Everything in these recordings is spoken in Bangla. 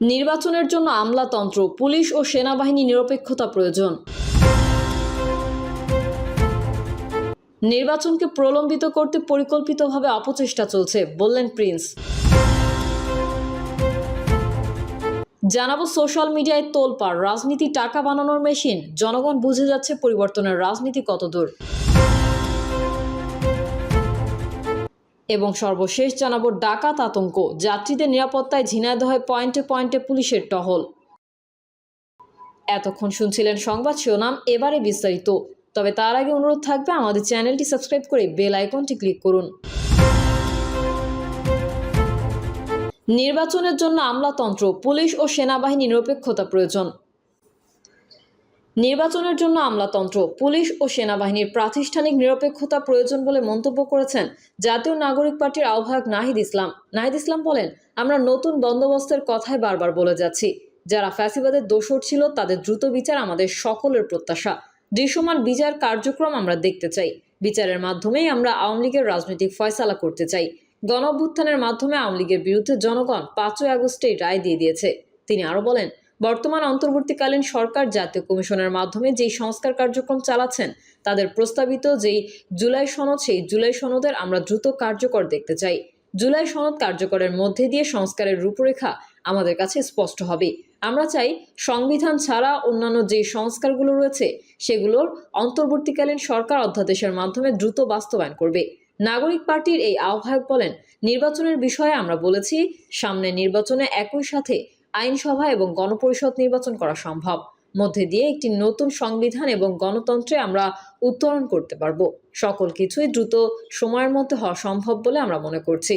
নির্বাচনের জন্য আমলাতন্ত্র, পুলিশ ও সেনাবাহিনী নিরপেক্ষতা প্রয়োজন। নির্বাচনকে প্রলম্বিত করতে পরিকল্পিতভাবে অপচেষ্টা চলছে, বললেন প্রিন্স। জানাবো সোশ্যাল মিডিয়ায় তোলপাড়, রাজনীতি টাকা বানানোর মেশিন, জনগণ বুঝে যাচ্ছে পরিবর্তনের রাজনীতি কতদূর। এবং সর্বশেষ জানাবো ডাকাত আতঙ্ক, যাত্রীদের নিরাপত্তায় ঝিনাইদহে পয়েন্টে পয়েন্টে পুলিশের টহল। এতক্ষণ শুনছিলেন সংবাদ শিরোনাম, এবারে বিস্তারিত। তবে তার আগে অনুরোধ থাকবে আমাদের চ্যানেলটি সাবস্ক্রাইব করে বেল আইকনটি ক্লিক করুন। নির্বাচনের জন্য আমলাতন্ত্র, পুলিশ ও সেনাবাহিনী নিরপেক্ষতা প্রয়োজন। নির্বাচনের জন্য আমলাতন্ত্র, পুলিশ ও সেনাবাহিনীর প্রাতিষ্ঠানিক নিরপেক্ষতা প্রয়োজন বলে মন্তব্য করেছেন জাতীয় নাগরিক পার্টির আহ্বায়ক নাহিদ ইসলাম। নাহিদ ইসলাম বলেন, আমরা নতুন বন্দোবস্তের কথাই বারবার বলে যাচ্ছি। যারা ফ্যাসিবাদের দোষর ছিল তাদের দ্রুত বিচার আমাদের সকলের প্রত্যাশা। দৃশ্যমান বিচার কার্যক্রম আমরা দেখতে চাই। বিচারের মাধ্যমেই আমরা আওয়ামী লীগের রাজনৈতিক ফয়সালা করতে চাই। গণঅভ্যুত্থানের মাধ্যমে আওয়ামী লীগের বিরুদ্ধে জনগণ 5ই আগস্টেই রায় দিয়ে দিয়েছে। তিনি আরও বলেন, বর্তমান অন্তর্বর্তীকালীন সরকার জাতীয় কমিশনের মাধ্যমে যেই সংস্কার কার্যক্রম চালাচ্ছেন, তাদের প্রস্তাবিত যেই জুলাই সনদ, সেই জুলাই সনদের আমরা দ্রুত কার্যকর দেখতে চাই। জুলাই সনদ কার্যকরের মধ্যে দিয়ে সংস্কারের রূপরেখা আমাদের কাছে স্পষ্ট হবে। আমরা চাই সংবিধান ছাড়া অন্যান্য যে সংস্কারগুলো রয়েছে সেগুলোর অন্তর্বর্তীকালীন সরকার অধ্যাদেশের মাধ্যমে দ্রুত বাস্তবায়ন করবে। নাগরিক পার্টির এই আহ্বায়ক বলেন, নির্বাচনের বিষয়ে আমরা বলেছি, সামনে নির্বাচনে একই সাথে আইনসভা এবং গণপরিষদ নির্বাচন করা সম্ভব। মধ্যে দিয়ে একটি নতুন সংবিধান এবং গণতন্ত্রে আমরা উত্তরণ করতে পারব। সকল কিছুই দ্রুত সময়ের মধ্যে হওয়া সম্ভব বলে আমরা মনে করছি।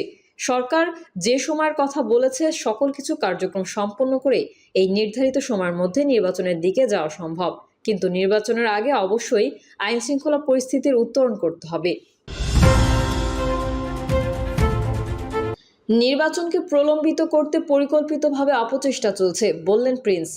সরকার যে সময়ের কথা বলেছে, সকল কিছু কার্যক্রম সম্পন্ন করে এই নির্ধারিত সময়ের মধ্যে নির্বাচনের দিকে যাওয়া সম্ভব। কিন্তু নির্বাচনের আগে অবশ্যই আইন শৃঙ্খলা পরিস্থিতির উত্তরণ করতে হবে। নির্বাচনকে প্রলম্বিত করতে পরিকল্পিতভাবে অপচেষ্টা চলছে, বললেন প্রিন্স।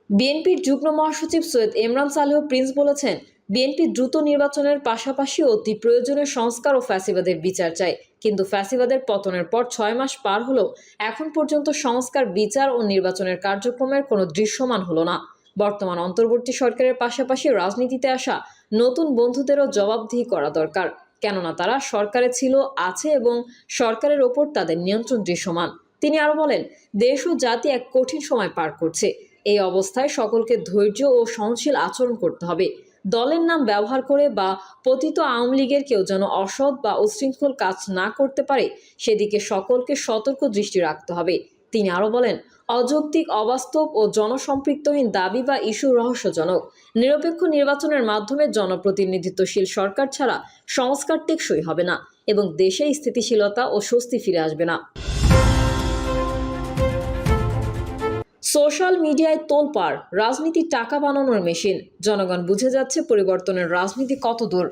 বিএনপির যুগ্ম মহাসচিব সৈয়দ এমরান সালেহ প্রিন্স বলেছেন, বিএনপি দ্রুত নির্বাচনের পাশাপাশি অতি প্রয়োজনীয় সংস্কার ও ফ্যাসিবাদের বিচার চায়। কিন্তু ফ্যাসিবাদের পতনের পর 6 মাস পার হলেও এখন পর্যন্ত সংস্কার, বিচার ও নির্বাচনের কার্যক্রমের কোনো দৃশ্যমান হলো না। বর্তমান অন্তর্বর্তী সরকারের পাশাপাশি রাজনীতিতে আসা নতুন বন্ধুদেরও জবাবদিহি করা দরকার, কেননা তারা সরকারে ছিল, আছে এবং সরকারের ওপর তাদের নিয়ন্ত্রণ দৃশ্যমান। তিনি আরও বলেন, দেশ ও জাতি এক কঠিন সময় পার করছে। এই অবস্থায় সকলকে ধৈর্য ও সহনশীল আচরণ করতে হবে। দলের নাম ব্যবহার করে বা পতিত আওয়ামী লীগের কেউ যেন অসৎ বা উচ্ছৃঙ্খল কাজ না করতে পারে, সেদিকে সকলকে সতর্ক দৃষ্টি রাখতে হবে। তিনি আরও বলেন, অযৌক্তিক, অবাস্তব ও জনসম্পৃক্তহীন দাবি বা ইস্যু রহস্যজনক। নিরপেক্ষ নির্বাচনের মাধ্যমে জনপ্রতিনিধিত্বশীল সরকার ছাড়া সংস্কার টেকসই হবে না এবং দেশে স্থিতিশীলতা ও স্বস্তি ফিরে আসবে না। সোশ্যাল মিডিয়ায় তোলপাড়, রাজনীতি টাকা বানানোর মেশিন, জনগণ বুঝে যাচ্ছে পরিবর্তনের রাজনীতি কতদূর।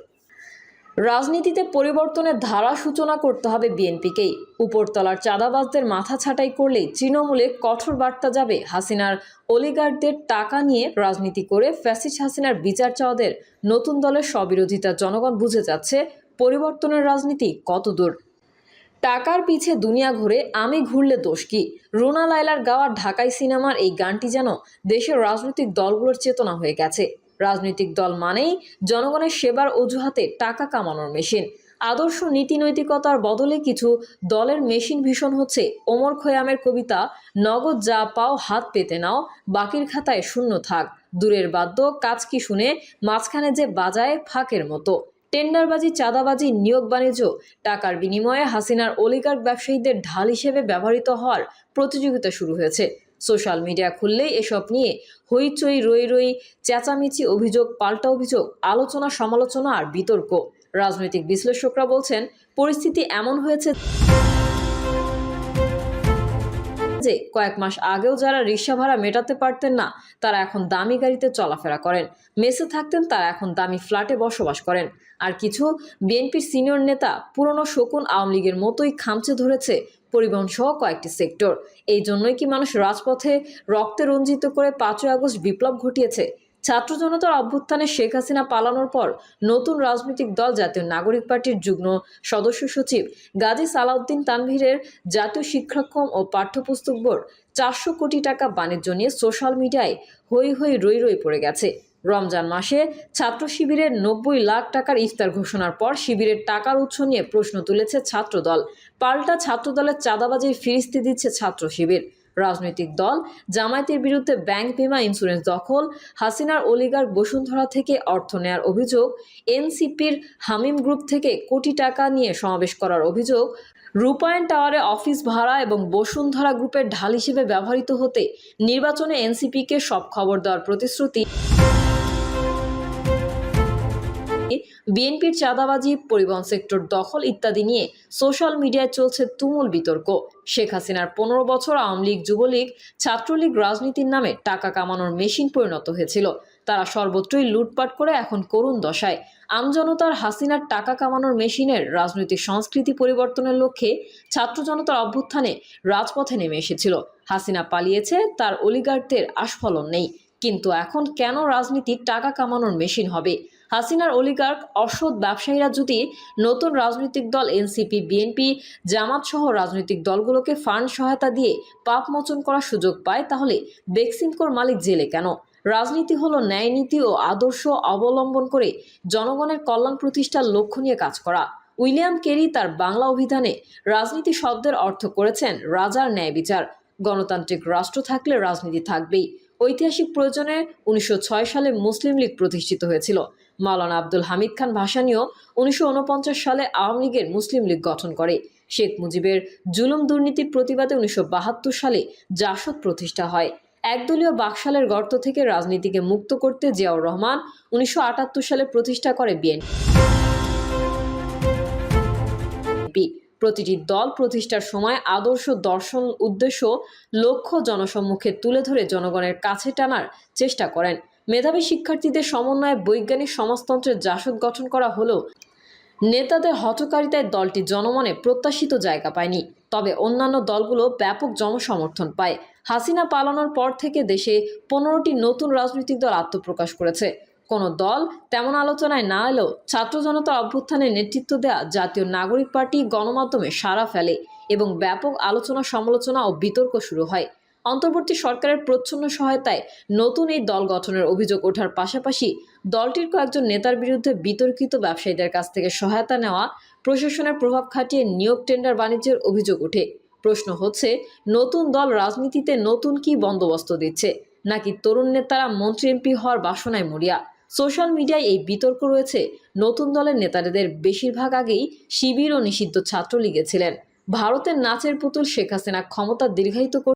রাজনীতিতে পরিবর্তনের ধারা সূচনা করতে হবে বিএনপিকেই। উপরতলার চাঁদাবাজদের মাথা ছাঁটাই করলেই তৃণমূলে কঠোর বার্তা যাবে। হাসিনার অলিগারদের টাকা নিয়ে রাজনীতি করে ফ্যাসিস্ট হাসিনার বিচার চাওয়াদের নতুন দলের স্ববিরোধিতা জনগণ বুঝে যাচ্ছে পরিবর্তনের রাজনীতি কতদূর। টাকার পিছে দুনিয়া ঘুরে, আমি ঘুরলে দোষ কি? রুনা লায়লার গাওয়া ঢাকাই সিনেমার এই গানটি যেন দেশের রাজনৈতিক দলগুলোর চেতনা হয়ে গেছে। রাজনৈতিক দল মানেই জনগণের সেবার অজুহাতে টাকা কামানোর মেশিন। আদর্শ নীতি নৈতিকতার বদলে কিছু দলের মেশিন ভীষণ হচ্ছে ওমর খৈয়ামের কবিতা, নগদ যা পাও হাত পেতে নাও, বাকির খাতায় শূন্য থাক, দূরের বাদ্য কাজ কি শুনে মাঝখানে যে বাজায় ফাঁকের মতো। টেন্ডারবাজি, চাঁদাবাজি, নিয়োগ বাণিজ্য, টাকার বিনিময়ে হাসিনার অলিগার্ক ব্যবসায়ীদের ঢাল হিসেবে ব্যবহৃত হওয়ার প্রতিযোগিতা শুরু হয়েছে। সোশ্যাল মিডিয়া খুললেই এসব নিয়ে হইচই, রই রই, চেঁচামেচি, অভিযোগ পাল্টা অভিযোগ, আলোচনা, সমালোচনা আর বিতর্ক। রাজনৈতিক বিশ্লেষকরা বলছেন, পরিস্থিতি এমন হয়েছে যে কয়েক মাস আগেও যারা রিক্সা ভাড়া মেটাতে পারতেন না, তারা এখন দামি গাড়িতে চলাফেরা করেন। মেসে থাকতেন, তারা এখন দামি ফ্ল্যাটে বসবাস করেন। আর কিছু বিএনপির সিনিয়র নেতা পুরনো শকুন আওয়ামী লীগের মতোই খামচে ধরেছে পরিবহন সহ কয়েকটি সেক্টর। এই জন্যই কি মানুষ রাজপথে রক্তে রঞ্জিত করে 5ই আগস্ট বিপ্লব ঘটিয়েছে? ছাত্র জনতার অভ্যুত্থানে শেখ হাসিনা পালানোর পর নতুন রাজনৈতিক দল জাতীয় নাগরিক পার্টির যুগ্ম সদস্য সচিব গাজী সালাউদ্দিন তানভীরের জাতীয় শিক্ষাক্রম ও পাঠ্যপুস্তক বোর্ড 400 কোটি টাকা বাণিজ্য নিয়ে সোশ্যাল মিডিয়ায় হই হই রই রই পড়ে গেছে। রমজান মাসে ছাত্র শিবিরের 90 লাখ টাকার ইফতার ঘোষণার পর শিবিরের টাকার উৎস নিয়ে প্রশ্ন তুলেছে ছাত্রদল। পাল্টা ছাত্রদলের চাঁদাবাজির ফিরিস্তি দিচ্ছে ছাত্র শিবির। রাজনৈতিক দল জামায়াতের বিরুদ্ধে ব্যাংক বিমা ইন্স্যুরেন্স দখল, হাসিনার অলিগার্ক বসুন্ধরা থেকে অর্থ নেয়ার অভিযোগ, এনসিপির হামিম গ্রুপ থেকে কোটি টাকা নিয়ে সমাবেশ করার অভিযোগ, রূপায়ণ টাওয়ারে অফিস ভাড়া এবং বসুন্ধরা গ্রুপের ঢাল হিসেবে ব্যবহৃত হতে নির্বাচনে এনসিপিকে সব খবর দেওয়ার প্রতিশ্রুতি, বিএনপির চাঁদাবাজি, পরিবহন সেক্টর দখল ইত্যাদি নিয়ে সোশ্যাল মিডিয়ায় চলছে তুমুল বিতর্ক। শেখ হাসিনার 15 বছর আওয়ামী লীগ, যুবলীগ, ছাত্রলীগ রাজনীতির নামে টাকা কামানোর মেশিন পরিণত হয়েছিল। তারা সর্বত্রই লুটপাট করে এখন করুণ দশায়। আমজনতার হাসিনার টাকা কামানোর মেশিনের রাজনৈতিক সংস্কৃতি পরিবর্তনের লক্ষ্যে ছাত্র জনতার অভ্যুত্থানে রাজপথে নেমে এসেছিল। হাসিনা পালিয়েছে, তার অলিগার্কদের আস্ফলন নেই। কিন্তু এখন কেন রাজনীতি টাকা কামানোর মেশিন হবে? হাসিনার অলিগার্ক অসৎ ব্যবসায়ীরা যদি নতুন রাজনৈতিক দল এনসিপি, বিএনপি, জামাত সহ রাজনৈতিক দলগুলোকে ফান্ড সহায়তা দিয়ে পাপ মোচন করার সুযোগ পায়, তাহলে বেক্সিমকোর মালিক জেলে কেন? রাজনীতি হলো ন্যায় নীতি ও আদর্শ অবলম্বন করে জনগণের কল্যাণ প্রতিষ্ঠার লক্ষ্য নিয়ে কাজ করা। উইলিয়াম কেরি তার বাংলা অভিধানে রাজনীতি শব্দের অর্থ করেছেন রাজার ন্যায় বিচার। গণতান্ত্রিক রাষ্ট্র থাকলে রাজনীতি থাকবেই। ঐতিহাসিক প্রয়োজনে 1906 সালে মুসলিম লীগ প্রতিষ্ঠিত হয়েছিল। মাওলানা আব্দুল হামিদ খান ভাসানীও 1949 সালে আওয়ামী লীগের মুসলিম লীগ গঠন করে। শেখ মুজিবের জুলুম দুর্নীতির প্রতিবাদে 1972 সালে জাসদ প্রতিষ্ঠা হয়। একদলীয় বাকশালের গর্ত থেকে রাজনীতিকে মুক্ত করতে জিয়াউর রহমান 1978 সালে প্রতিষ্ঠা করে বিএনপি। প্রতিটি দল প্রতিষ্ঠার সময় আদর্শ, দর্শন, উদ্দেশ্য, লক্ষ্য জনসম্মুখে তুলে ধরে জনগণের কাছে টানার চেষ্টা করেন। মেধাবী শিক্ষার্থীদের সমন্বয়ে বৈজ্ঞানিক সমাজতন্ত্রের জাসদ গঠন করা হলেও নেতাদের হঠকারিতায় দলটি জনমনে প্রত্যাশিত জায়গা পায়নি। তবে অন্যান্য দলগুলো ব্যাপক জনসমর্থন পায়। হাসিনা পালানোর পর থেকে দেশে 15টি নতুন রাজনৈতিক দল আত্মপ্রকাশ করেছে। কোনো দল তেমন আলোচনায় না এলেও ছাত্র জনতার অভ্যুত্থানে নেতৃত্ব দেওয়া জাতীয় নাগরিক পার্টি গণমাধ্যমে সাড়া ফেলে এবং ব্যাপক আলোচনা, সমালোচনা ও বিতর্ক শুরু হয়। অন্তর্বর্তী সরকারের প্রচ্ছন্ন সহায়তায় নতুন এই দল গঠনের অভিযোগ ওঠার পাশাপাশি দলটির কয়েকজন নেতার বিরুদ্ধে বিতর্কিত ব্যবসায়ীদের কাছ থেকে সহায়তা নেওয়া, প্রশাসনের প্রভাব খাটিয়ে নিয়োগ টেন্ডার বাণিজ্যের অভিযোগ ওঠে। প্রশ্ন হচ্ছে, নতুন দল রাজনীতিতে নতুন কি বন্দোবস্ত দিচ্ছে, নাকি তরুণ নেতারা মন্ত্রী এমপি হওয়ার বাসনায় মরিয়া? সোশ্যাল মিডিয়ায় এই বিতর্ক রয়েছে। নতুন দলের নেতাদের বেশিরভাগ আগেই শিবির ও নিষিদ্ধ ছাত্রলীগে ছিলেন। ভারতের নাচের পুতুল শেখ হাসিনা ক্ষমতা দীর্ঘায়িত